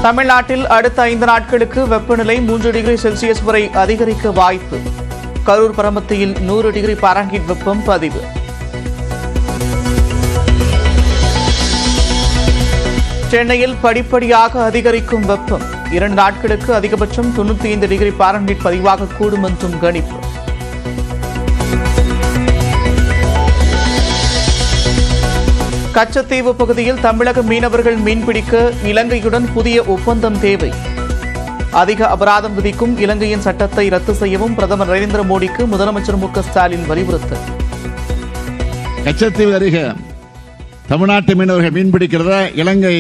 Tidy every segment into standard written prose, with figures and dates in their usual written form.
தமிழ்நாட்டில் அடுத்த 5 நாட்களுக்கு வெப்பநிலை 3 டிகிரி செல்சியஸ் வரை அதிகரிக்க வாய்ப்பு. கரூர் பரமத்தியில் 100 டிகிரி பாரன்ஹீட் வெப்பம் பதிவு. சென்னையில் படிப்படியாக அதிகரிக்கும் வெப்பம். 2 நாட்களுக்கு அதிகபட்சம் 95 டிகிரி பாரன்ஹீட் பதிவாகக்கூடும் என்றும் கணிப்பு. கச்சத்தீவு பகுதியில் தமிழக மீனவர்கள் மீன்பிடிக்க இலங்கையுடன் புதிய ஒப்பந்தம் தேவை. அதிக அபராதம் விதிக்கும் இலங்கையின் சட்டத்தை ரத்து செய்யவும் பிரதமர் நரேந்திர மோடிக்கு முதலமைச்சர் மு க ஸ்டாலின் வலியுறுத்தல். கச்சத்தீவு அருகே தமிழ்நாட்டு மீனவர்கள் மீன்பிடிக்கிறத இலங்கை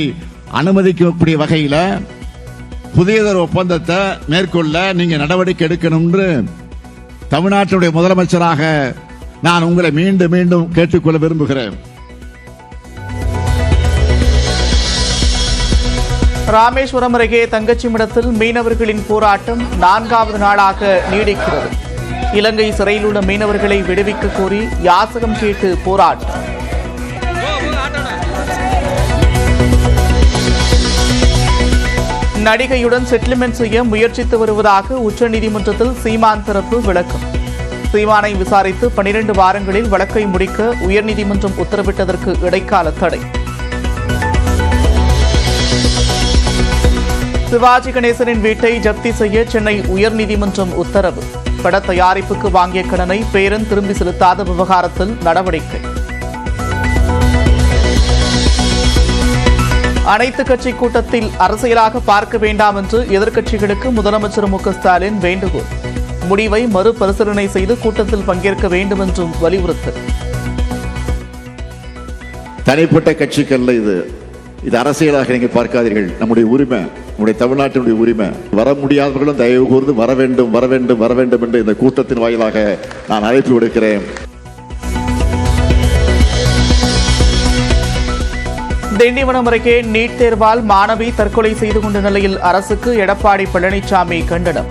அனுமதிக்கக்கூடிய வகையில் புதியதொரு ஒப்பந்தத்தை மேற்கொள்ள நீங்க நடவடிக்கை எடுக்கணும் என்று தமிழ்நாட்டுடைய முதலமைச்சராக நான் உங்களை மீண்டும் மீண்டும் கேட்டுக்கொள்ள விரும்புகிறேன். ராமேஸ்வரம் அருகே தங்கச்சிமடத்தில் மீனவர்களின் போராட்டம் 4வது நாளாக நீடிக்கிறது. இலங்கை சிறையில் உள்ள மீனவர்களை விடுவிக்க கோரி யாசகம் கேட்டு போராட்டம். நடிகையுடன் செட்டில்மெண்ட் செய்ய முயற்சித்து வருவதாக உச்சநீதிமன்றத்தில் சீமான் தரப்பு விளக்கம். சீமானை விசாரித்து 12 வாரங்களில் வழக்கை முடிக்க உயர்நீதிமன்றம் உத்தரவிட்டதற்கு இடைக்கால தடை. சிவாஜி கணேசனின் வீட்டை ஜப்தி செய்ய சென்னை உயர்நீதிமன்றம் உத்தரவு. பட தயாரிப்புக்கு வாங்கிய கடனை பேரன் திரும்பி செலுத்தாத விவகாரத்தில் நடவடிக்கை. அனைத்து கட்சி கூட்டத்தில் அரசியலாக பார்க்க வேண்டாம் என்று எதிர்க்கட்சிகளுக்கு முதலமைச்சர் மு க ஸ்டாலின் வேண்டுகோள். முடிவை மறுபரிசீலனை செய்து கூட்டத்தில் பங்கேற்க வேண்டும் என்றும் வலியுறுத்தல். தனிப்பட்ட கட்சிகள் இது அரசியலாக நீங்க பார்க்காதீர்கள். நம்முடைய உரிமை, நம்முடைய தமிழ்நாட்டினுடைய உரிமை. வர முடியாதவர்களும் தயவு கூர்ந்து வர வேண்டும் வர வேண்டும் வர வேண்டும் என்று இந்த கூட்டத்தின் வாயிலாக நான் அழைப்பு விடுக்கிறேன். திண்டிவனம் அருகே நீட் தேர்வால் மாணவி தற்கொலை செய்து கொண்ட நிலையில் அரசுக்கு எடப்பாடி பழனிசாமி கண்டனம்.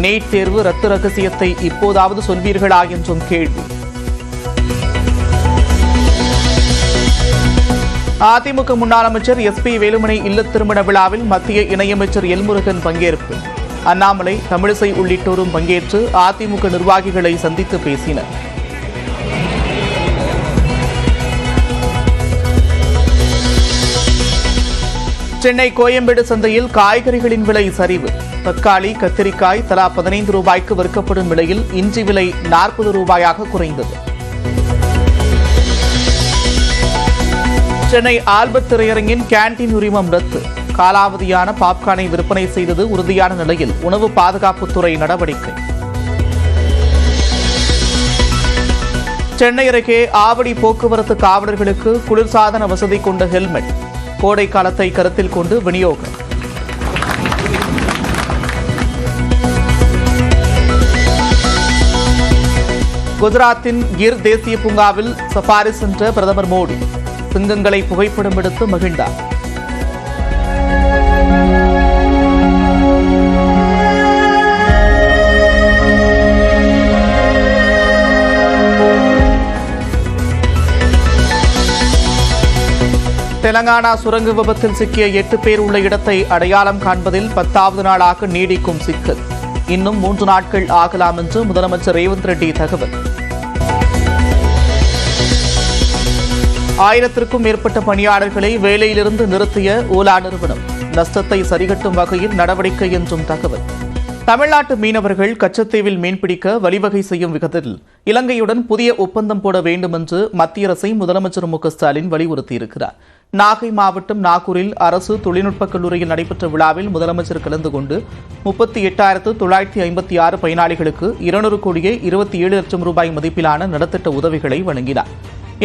நீட் தேர்வு ரத்து ரகசியத்தை இப்போதாவது சொல்வீர்களா என்றும் கேள்வி. அதிமுக முன்னாள் அமைச்சர் எஸ்.பி. வேலுமணி இல்ல திருமண விழாவில் மத்திய இணையமைச்சர் எல் முருகன் பங்கேற்பு. அண்ணாமலை, தமிழிசை உள்ளிட்டோரும் பங்கேற்று அதிமுக நிர்வாகிகளை சந்தித்து பேசினர். சென்னை கோயம்பேடு சந்தையில் காய்கறிகளின் விலை சரிவு. தக்காளி, கத்திரிக்காய் தலா 15 ரூபாய்க்கு விற்கப்படும் நிலையில் இஞ்சி விலை 40 ரூபாயாக குறைந்தது. சென்னை ஆல்பர்ட் திரையரங்கின் கேண்டீன் உரிமம் ரத்து. காலாவதியான பாப்கார்னை விற்பனை செய்தது உறுதியான நிலையில் உணவு பாதுகாப்புத்துறை நடவடிக்கை. சென்னை அருகே ஆவடி போக்குவரத்து காவலர்களுக்கு குளிர்சாதன வசதி கொண்ட ஹெல்மெட். கோடை காலத்தை கருத்தில் கொண்டு விநியோகம். குஜராத்தின் கிர் தேசிய பூங்காவில் சஃபாரி சென்ற பிரதமர் மோடி சிங்கங்களை புகைப்படம் எடுத்து மகிழ்ந்தார். தெலங்கானா சுரங்க விபத்தில் சிக்கிய 8 பேர் உள்ள இடத்தை அடையாளம் காண்பதில் 10வது நாளாக நீடிக்கும் சிக்கல். இன்னும் 3 நாட்கள் ஆகலாம் என்று முதலமைச்சர் ரேவந்த் ரெட்டி தகவல். 1000க்கும் மேற்பட்ட பணியாளர்களை வேலையிலிருந்து நிறுத்திய ஓலா நிறுவனம். நஷ்டத்தை சரிகட்டும் வகையில் நடவடிக்கை என்றும் தகவல். தமிழ்நாட்டு மீனவர்கள் கச்சத்தீவில் மீன்பிடிக்க வழிவகை செய்யும் விதத்தில் இலங்கையுடன் புதிய ஒப்பந்தம் போட வேண்டும் என்று மத்திய அரசை முதலமைச்சர் மு க ஸ்டாலின் வலியுறுத்தியிருக்கிறார். நாகை மாவட்டம் நாகூரில் அரசு தொழில்நுட்பக் கல்லூரியில் நடைபெற்ற விழாவில் முதலமைச்சர் கலந்து கொண்டு 38,956 பயனாளிகளுக்கு 200 கோடியே 27 லட்சம் ரூபாய் மதிப்பிலான நலத்திட்ட உதவிகளை வழங்கினார்.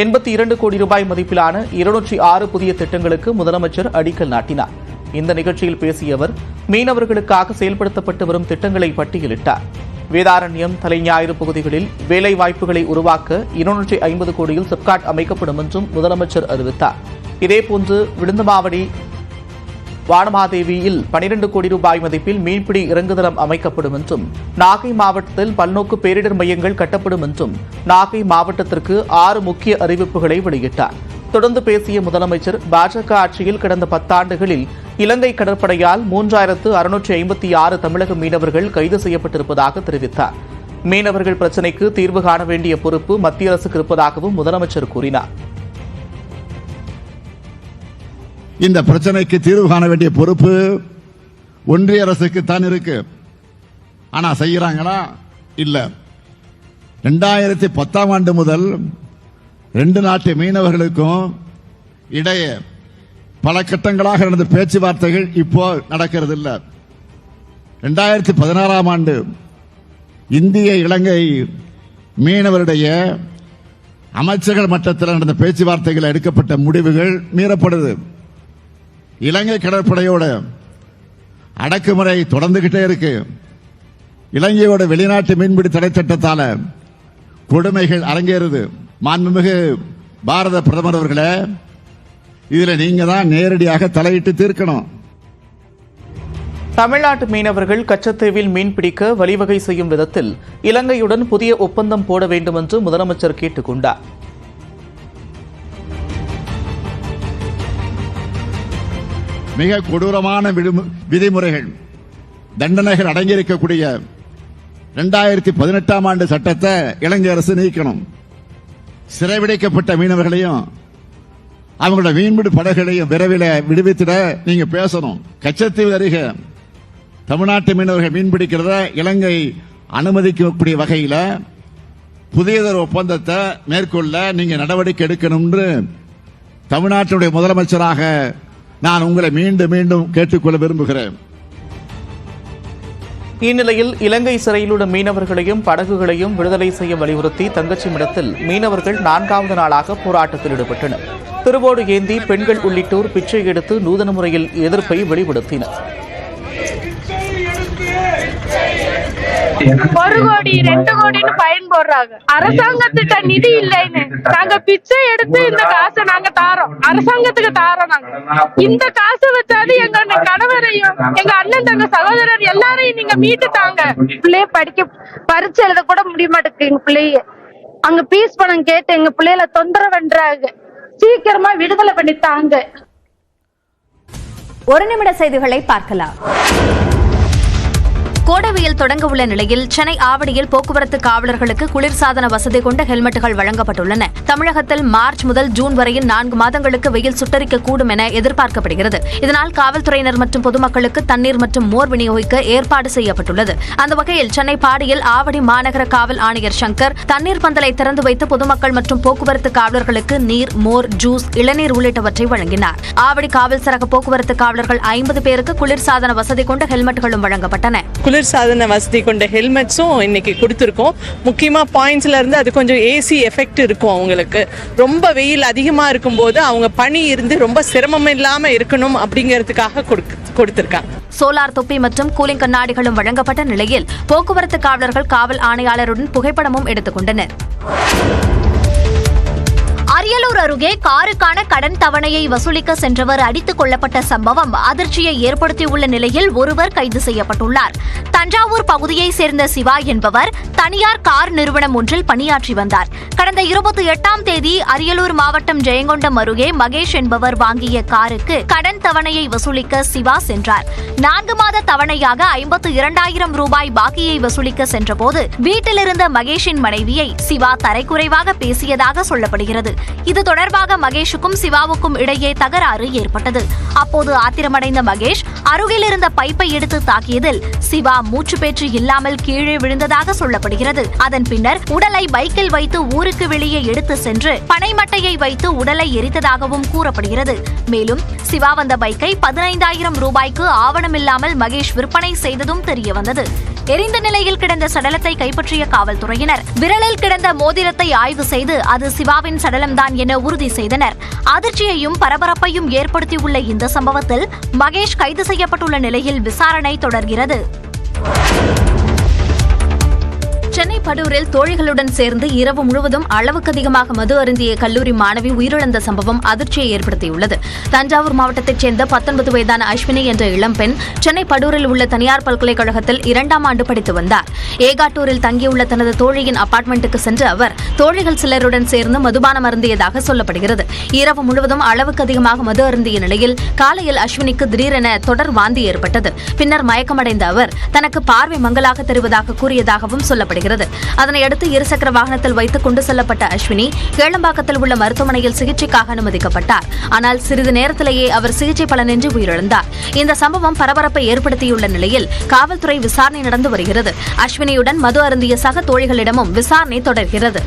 82 கோடி ரூபாய் மதிப்பிலான 206 புதிய திட்டங்களுக்கு முதலமைச்சர் அடிக்கல் நாட்டினார். இந்த நிகழ்ச்சியில் பேசிய அவர் மீனவர்களுக்காக செயல்படுத்தப்பட்டு வரும் திட்டங்களை பட்டியலிட்டார். வேதாரண்யம், தலைஞாயிறு பகுதிகளில் வேலை வாய்ப்புகளை உருவாக்க 250 கோடியில் சிப்காட் அமைக்கப்படும் என்றும் முதலமைச்சர் அறிவித்தார். இதேபோன்று விழுந்தமாவடி வானமாதேவியில் 12 கோடி ரூபாய் மதிப்பில் மீன்பிடி இறங்குதளம் அமைக்கப்படும் என்றும், நாகை மாவட்டத்தில் பல்நோக்கு பேரிடர் மையங்கள் கட்டப்படும் என்றும் நாகை மாவட்டத்திற்கு 6 முக்கிய அறிவிப்புகளை வெளியிட்டார். தொடர்ந்து பேசிய முதலமைச்சர், பாஜக ஆட்சியில் கடந்த 10 ஆண்டுகளில் இலங்கை கடற்படையால் 3656 தமிழக மீனவர்கள் கைது செய்யப்பட்டிருப்பதாக தெரிவித்தார். மீனவர்கள் பிரச்சினைக்கு தீர்வு காண வேண்டிய பொறுப்பு மத்திய அரசுக்கு இருப்பதாகவும் முதலமைச்சர் கூறினார். இந்த பிரச்சனைக்கு தீர்வு காண வேண்டிய பொறுப்பு ஒன்றிய அரசுக்கு தான் இருக்கு. ஆனா செய்யறாங்களா? இல்ல. 2010ஆம் ஆண்டு முதல் 2 நாட்டு மீனவர்களுக்கும் இடையே பல கட்டங்களாக நடந்த பேச்சுவார்த்தைகள் இப்போ நடக்கிறது இல்ல. 2016ஆம் ஆண்டு இந்திய இலங்கை மீனவருடைய அமைச்சர்கள் மட்டத்தில் நடந்த பேச்சுவார்த்தைகள் எடுக்கப்பட்ட முடிவுகள் மீறப்படுது. இலங்கை கடற்படையோட அடக்குமுறை தொடர்ந்துகிட்டே இருக்கு. இலங்கையோட வெளிநாட்டு மீன்பிடி தடை சட்டத்தால கொடுமைகள் அரங்கேறுது. மாண்புமிகு பாரத பிரதமர் அவர்களே, இதுல நீங்க தான் நேரடியாக தலையிட்டு தீர்க்கணும். தமிழ்நாட்டு மீனவர்கள் கச்சத்தீவில் மீன்பிடிக்க வழிவகை செய்யும் விதத்தில் இலங்கையுடன் புதிய ஒப்பந்தம் போட வேண்டும் என்று முதலமைச்சர் கேட்டுக் கொண்டார். மிக கொடூரமான விதிமுறைகள், தண்டனைகள் அடங்கியிருக்கக்கூடிய 2018ஆம் ஆண்டு சட்டத்தை இலங்கை அரசு நீக்கணும். சிறைபிடிக்கப்பட்ட மீனவர்களையும் அவங்களோட மீன்பிடி படகுகளையும் விரைவில் விடுவித்திட நீங்க பேசணும். கச்சத்தீவு அருகே தமிழ்நாட்டு மீனவர்கள் மீன்பிடிக்கிறத இலங்கை அனுமதிக்கக்கூடிய வகையில் புதியதொரு ஒப்பந்தத்தை மேற்கொள்ள நீங்க நடவடிக்கை எடுக்கணும் என்று தமிழ்நாட்டுடைய முதலமைச்சராக நான் உங்களை மீண்டும் மீண்டும் கேட்டுக்கொள்ள விரும்புகிறேன். இந்நிலையில் இலங்கை சிறையில் உள்ள மீனவர்களையும் படகுகளையும் விடுதலை செய்ய வலியுறுத்தி தங்கச்சிமிடத்தில் மீனவர்கள் 4வது நாளாக போராட்டத்தில் ஈடுபட்டனர். திருவோடு ஏந்தி பெண்கள் உள்ளிட்டோர் பிச்சை எடுத்து நூதன முறையில் எதிர்ப்பை வெளிப்படுத்தினர். 1 கோடி 2 கோடின்னு பயன் போடுறாங்க. அரசாங்கத்திட்ட நிதி இல்லைன்னு நாங்க பிச்சை எடுத்து இந்த காசை நாங்க தாரோம், அரசாங்கத்துக்கு தாரோம். நாங்க இந்த காசை வச்சாது எங்க கணவரையும் எங்க அண்ணன் தங்க சகோதரர் எல்லாரையும் நீங்க மீட்டு தாங்க. பிள்ளைய படிக்க பரிச்சை எழுத கூட முடிய மாட்டேங்குது. எங்க பிள்ளைய அங்க பீஸ் பணம் கேட்டு எங்க பிள்ளைல தொந்தரவு பண்றாங்க. சீக்கிரமா விடுதலை பண்ணி தாங்க. 1 நிமிட செய்திகளை பார்க்கலாம். கோடைவெயில் தொடங்க உள்ள நிலையில் சென்னை ஆவடியில் போக்குவரத்து காவலர்களுக்கு குளிர்சாதன வசதி கொண்ட ஹெல்மெட்டுகள் வழங்கப்பட்டுள்ளன. தமிழகத்தில் மார்ச் முதல் ஜூன் வரையில் 4 மாதங்களுக்கு வெயில் சுட்டரிக்கக்கூடும் என எதிர்பார்க்கப்படுகிறது. இதனால் காவல்துறையினர் மற்றும் பொதுமக்களுக்கு தண்ணீர் மற்றும் மோர் விநியோகிக்க ஏற்பாடு செய்யப்பட்டுள்ளது. அந்த வகையில் சென்னை பாடியில் ஆவடி மாநகர காவல் ஆணையர் சங்கர் தண்ணீர் பந்தலை திறந்து வைத்து பொதுமக்கள் மற்றும் போக்குவரத்து காவலர்களுக்கு நீர், மோர், ஜூஸ், இளநீர் உள்ளிட்டவற்றை வழங்கினார். ஆவடி காவல் சரக போக்குவரத்து காவலர்கள் 50 பேருக்கு குளிர்சாதன வசதி கொண்ட ஹெல்மெட்டுகளும் வழங்கப்பட்டன. குளிர்சாதன வசதி கொண்ட ஹெல்மெட்ஸும் இன்னைக்கு கொடுத்துருக்கோம். முக்கியமாக பாயிண்ட்ஸ்ல இருந்து அது கொஞ்சம் ஏசி எஃபெக்ட் இருக்கும். அவங்களுக்கு ரொம்ப வெயில் அதிகமாக இருக்கும்போது அவங்க பனி இருந்து ரொம்ப சிரமம் இல்லாமல் இருக்கணும் அப்படிங்கிறதுக்காக கொடுத்திருக்காங்க. சோலார் தொப்பி மற்றும் கூலிங் கண்ணாடிகளும் வழங்கப்பட்ட நிலையில் போக்குவரத்து காவலர்கள் காவல் ஆணையாளருடன் புகைப்படமும் எடுத்துக் கொண்டனர். அரியலூர் அருகே காருக்கான கடன் தவணையை வசூலிக்க சென்றவர் அடித்துக் கொல்லப்பட்ட சம்பவம் அதிர்ச்சியை ஏற்படுத்தியுள்ள நிலையில் ஒருவர் கைது செய்யப்பட்டுள்ளார். தஞ்சாவூர் பகுதியைச் சேர்ந்த சிவா என்பவர் தனியார் கார் நிறுவனம் ஒன்றில் பணியாற்றி வந்தார். கடந்த 28ஆம் தேதி அரியலூர் மாவட்டம் ஜெயங்கொண்டம் அருகே மகேஷ் என்பவர் வாங்கிய காருக்கு கடன் தவணையை வசூலிக்க சிவா சென்றார். 4 மாத தவணையாக 52,000 ரூபாய் பாக்கியை வசூலிக்க சென்றபோது வீட்டிலிருந்த மகேஷின் மனைவியை சிவா தரைக்குறைவாக பேசியதாக சொல்லப்படுகிறது. இது தொடர்பாக மகேஷுக்கும் சிவாவுக்கும் இடையே தகராறு ஏற்பட்டது. அப்போது ஆத்திரமடைந்த மகேஷ் அருகில் இருந்த பைப்பை எடுத்து தாக்கியதில் சிவா மூச்சு பேச்சு இல்லாமல் கீழே விழுந்ததாக சொல்லப்படுகிறது. அதன் பின்னர் உடலை பைக்கில் வைத்து ஊருக்கு வெளியே எடுத்து சென்று பனைமட்டையை வைத்து உடலை எரித்ததாகவும் கூறப்படுகிறது. மேலும் சிவா வந்த பைக்கை 15,000 ரூபாய்க்கு ஆவணமில்லாமல் மகேஷ் விற்பனை செய்ததும் தெரியவந்தது. எரிந்த நிலையில் கிடந்த சடலத்தை கைப்பற்றிய காவல்துறையினர் விரலில் கிடந்த மோதிரத்தை ஆய்வு செய்து அது சிவாவின் சடலம்தான் என உறுதி செய்தனர். அதிர்ச்சியையும் பரபரப்பையும் ஏற்படுத்தியுள்ள இந்த சம்பவத்தில் மகேஷ் கைது செய்யப்பட்டுள்ள நிலையில் விசாரணை தொடர்கிறது. சென்னை படூரில் தோழிகளுடன் சேர்ந்து இரவு முழுவதும் அளவுக்கு அதிகமாக மது அருந்திய கல்லூரி மாணவி உயிரிழந்த சம்பவம் அதிர்ச்சியை ஏற்படுத்தியுள்ளது. தஞ்சாவூர் மாவட்டத்தைச் சேர்ந்த 19 வயதான அஸ்வினி என்ற இளம்பெண் சென்னை படூரில் உள்ள தனியார் பல்கலைக்கழகத்தில் 2ஆம் ஆண்டு படித்து வந்தார். ஏகாட்டூரில் தங்கியுள்ள தனது தோழியின் அபார்ட்மெண்ட்டுக்கு சென்ற அவர் தோழிகள் சிலருடன் சேர்ந்து மதுபானம் அருந்தியதாக சொல்லப்படுகிறது. இரவு முழுவதும் அளவுக்கு அதிகமாக மது அருந்திய நிலையில் காலையில் அஸ்வினிக்கு திடீரென தொடர் வாந்தி ஏற்பட்டது. பின்னர் மயக்கமடைந்த அவர் தனக்கு பார்வை மங்கலாக தெரிவதாக கூறியதாகவும் சொல்லப்படுகிறது. அதனையடுத்து இருசக்கர வாகனத்தில் வைத்து கொண்டு செல்லப்பட்ட அஸ்வினி கேளம்பாக்கத்தில் உள்ள மருத்துவமனையில் சிகிச்சைக்காக அனுமதிக்கப்பட்டார். ஆனால் சிறிது நேரத்திலேயே அவர் சிகிச்சை பலனின்றி உயிரிழந்தார். இந்த சம்பவம் பரபரப்பை ஏற்படுத்தியுள்ள நிலையில் காவல்துறை விசாரணை நடந்து வருகிறது. அஸ்வினியுடன் மது அருந்திய சக தோழிகளிடமும் விசாரணை தொடர்கிறது.